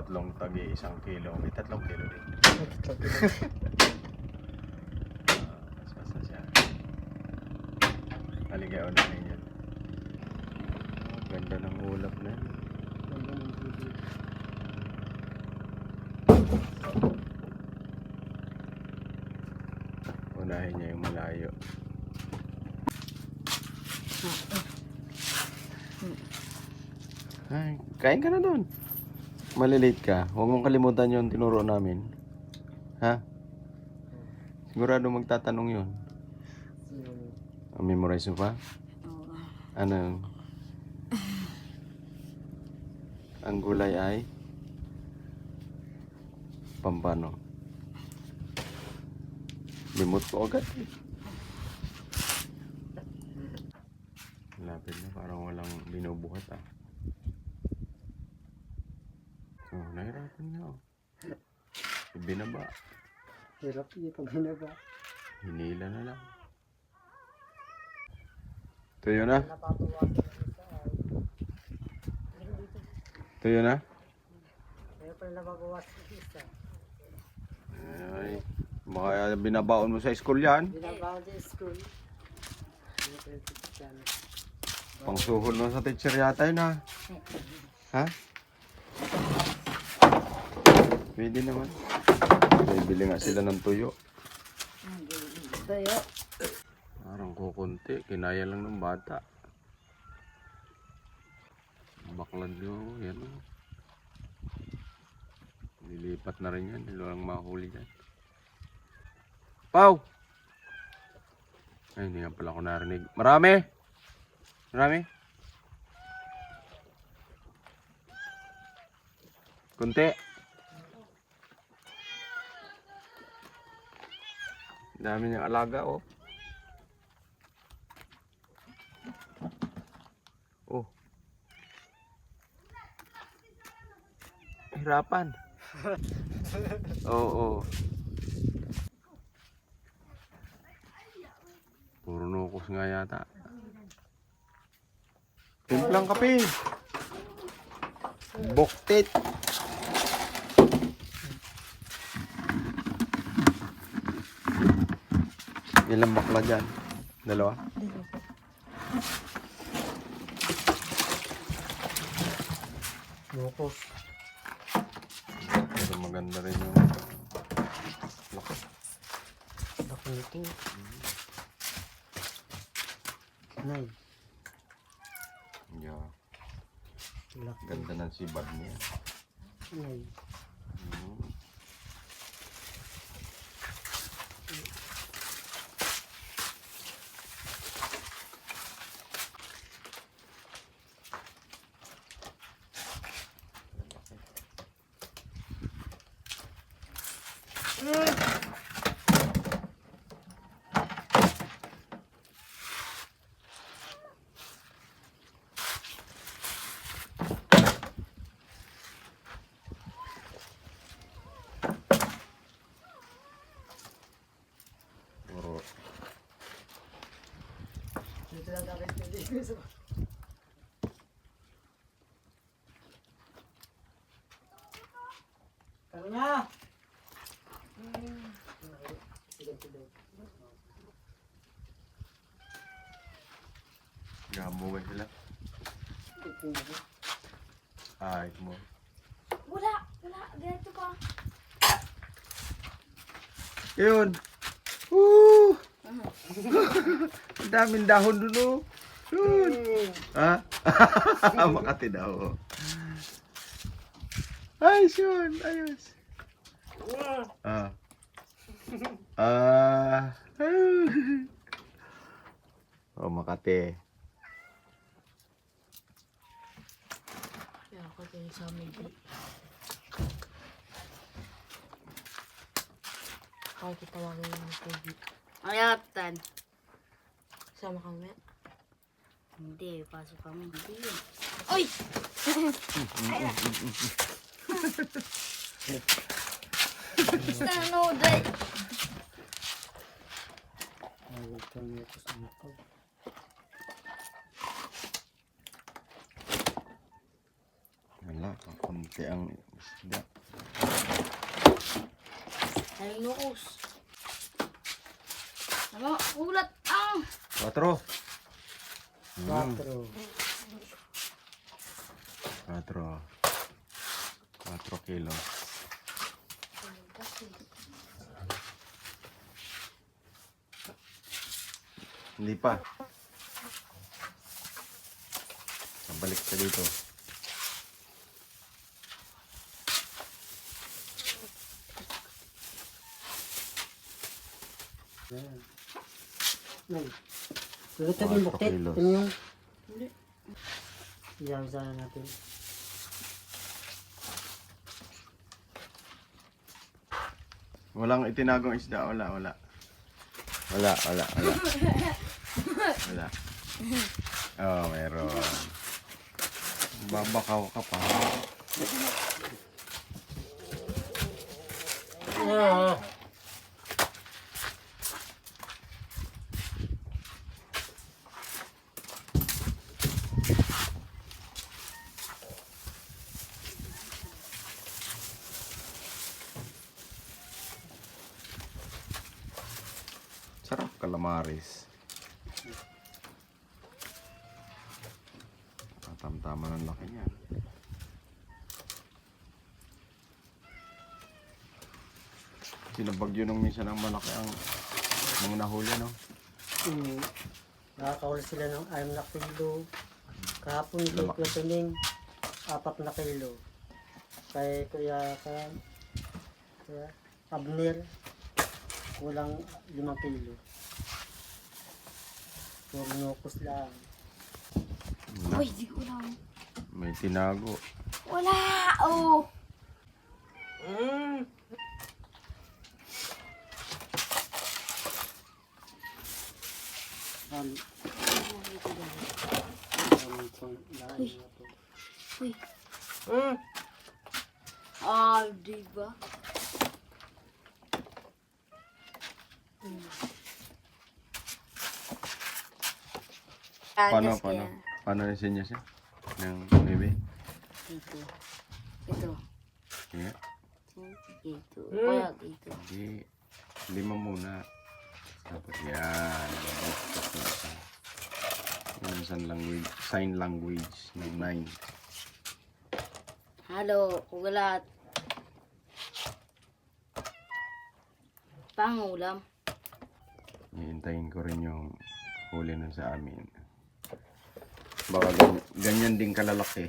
tatlong tagi, 1 kilo. May 3 kilo din. Basta siya. Haligay unahin yan. Ganda ng ulap na yan. Unahin niya yung malayo. Ay, kain ka na doon. Malilate ka. Huwag mong kalimutan yung tinuro namin. Ha? Sigurado magtatanong yun. Memorize mo pa? Ano? Ang gulay ay pampano. Limot ko agad. Lapit na, parang walang binubuhat ah. Oh, nahirapan nga oh. Binaba. Hirap yun pag binaba. Hinila na lang. Tuyo na? Tuyo na? Kaya pala nababawas yung isa. Ay, baka binabaon mo sa school yan. Binabawas sa school. Pangsuhol mo sa teacher yata yun ha? Ha? Pwede naman. Bibili nga sila ng tuyo. Tuyo. Parang kukunti. Kinaya lang ng bata. Baklad nyo. Yan o. Lilipat na rin yan. Hindi lang mahuli yan. Pau! Ay, hindi nga pala ako narinig. Marami! Marami? Kunti. Dami niyang alaga oh. Oh. Hirapan. Oo. Puro nukos nga yata. Timplang kape. Buktit. Ilang bakla dyan? Dalawa? Lukos. Pero maganda rin yung laki. Laki nito. Nay. Yeah. Laki. Ganda ng sibad niya. Nay. Puro. Dito lang kami dito. Tara na! Gamugan sila. Ay, mo. Wala. Ganito pa. Yun. Woo! Ang daming dahon dun oh. Yun. Ha? Makati daw. Ayos yun. Ayos. Ah. Oh, Makati. Kaya ako kayo sa amin. Kaya kitawagin mo ng TV. Ayatan. Sama kami. Hindi, pasok kami. Hindi yun. Uy! Sana uday. Huwag kami ito sa mako. Wala, kakunti. Ante ang isda. Ay, nukos. Ano, ulat ang. 4. 4. 4 kilos. Hindi pa. Balik ka dito. Yan. Nay. Luluto mo yung 4 bukit. kilos. Ito yung Hindi. iyawisa na natin. Walang itinagong isda. Wala. Wala. Oh, meron. Babakaw ka pa. Ah. Sarap calamares. Tamtama ng laki niyan. Sinabagyo nung minsan ang malaki ang nung nahuli, no? Nakakahuli sila ng 6 na kilo. Kahapon kay Lama. Kuya Tuning, 4 na kilo. Kay Kuya Abner, kulang 5 kilo. Puro nukos lang. Uy, di ko lang. May tinago. Wala! Oh! Ano pang lain na to? Uy. Ah, di ba? Paano? Paano niya siya? Ng bebe? Dito. Ito. Sige. Dito. Kaya dito. Hindi. 5 muna. Tapos yan. Sign language ng 9. Halo, kulat. Pangulam. Hihintayin ko rin yung huli nun sa amin. Baka ganyan din kalalaki.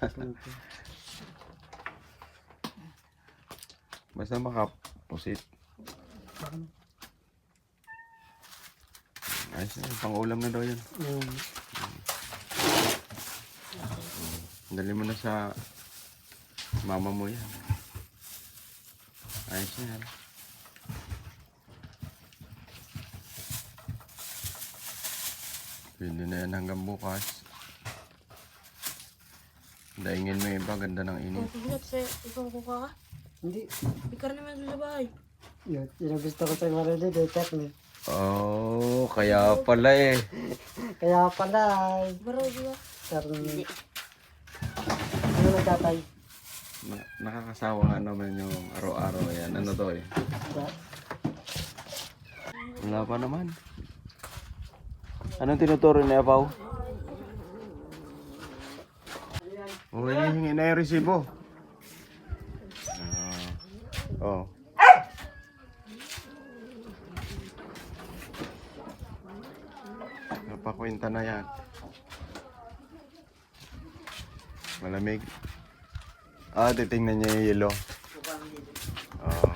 Punto. Basta makapusit. Ayos na yun. Pang-ulam na daw yun. Dali mo na sa mama mo yan. Ayos na yan. Pwede na yan hanggang bukas. Daingin mo yung iba. Ganda ng init. Kulat sa ikaw ko ka? Hindi. Ikar naman sa bahay. Yun ang gusto ko sa Marede, detek ni. Oh, kaya pala eh. Kaya pala, Baro, di ba? karni. Ano na tatay? Nakakasawa nga naman yung araw-araw yan. Ano to eh? Wala pa naman. Anong tinuturo ni Apaw? Oh, hinihingi na yung resibo. Oh. Napakwenta na yan. Malamig. Ah, titingnan niya yung yelo. Oh.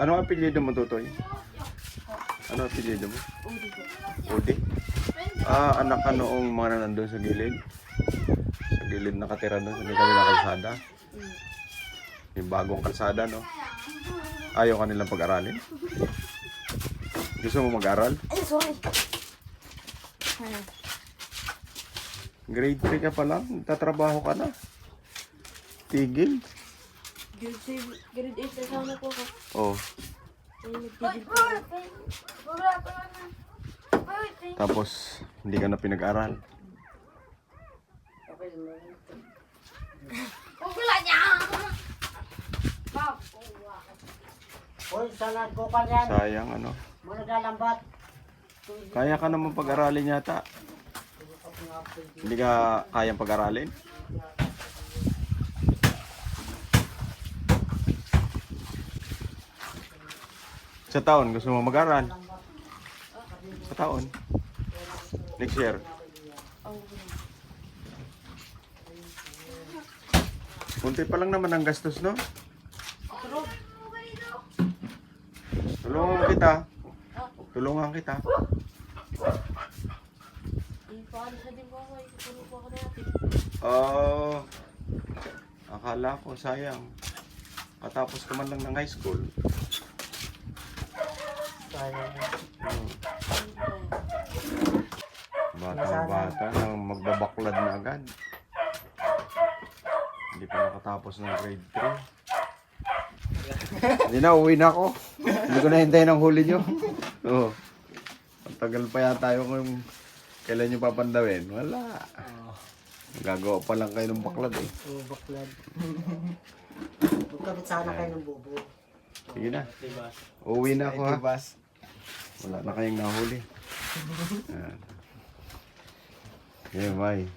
Ano ang apelyido mo, Tutoy? Ano ang apelyido mo? Udi ko. Udi? Ah, anak ka noong mga nandun sa gilid? Sa gilid nakatira doon sa may kabilang kalsada? Yung bagong kalsada, no? Ayaw ka nilang pag-aralin? Gusto mo mag-aral? Ay, sorry. Grade 3 ka pa lang, tatrabaho ka na. Tigil. Grade 8 na sana po ako. Oh, Ay, nagtigil po ako. tapos hindi ka na pinag-aral. Uy, sanad ko ka yan. Sayang ano. Mo naglalambat. Kaya ka naman pag-aralin yata. Hindi ka kayang pag-aralin? Sa taon, gusto mo mag-aral? Sa taon? Next year? Kunti pa lang naman ang gastos, no? Tulungan kita. Tulungan kita. Oh, akala ko sayang. Katapos ka man lang ng high school. Sayang. Bata na magbabaklad na agad. Hindi pa nakatapos ng grade 3. Hindi na, uwi na ako. Hindi ko na hintayin ang huli nyo. Oo. Ang tagal pa yata yung kailan nyo papandawin. Wala. Gagawa pa lang kayo ng baklad eh. Oo, baklad. Magkabit sana kayo ng bubo. Sige na. Uwi na ako ha. Wala na kayong nahuli. Ayan. Okay, bye.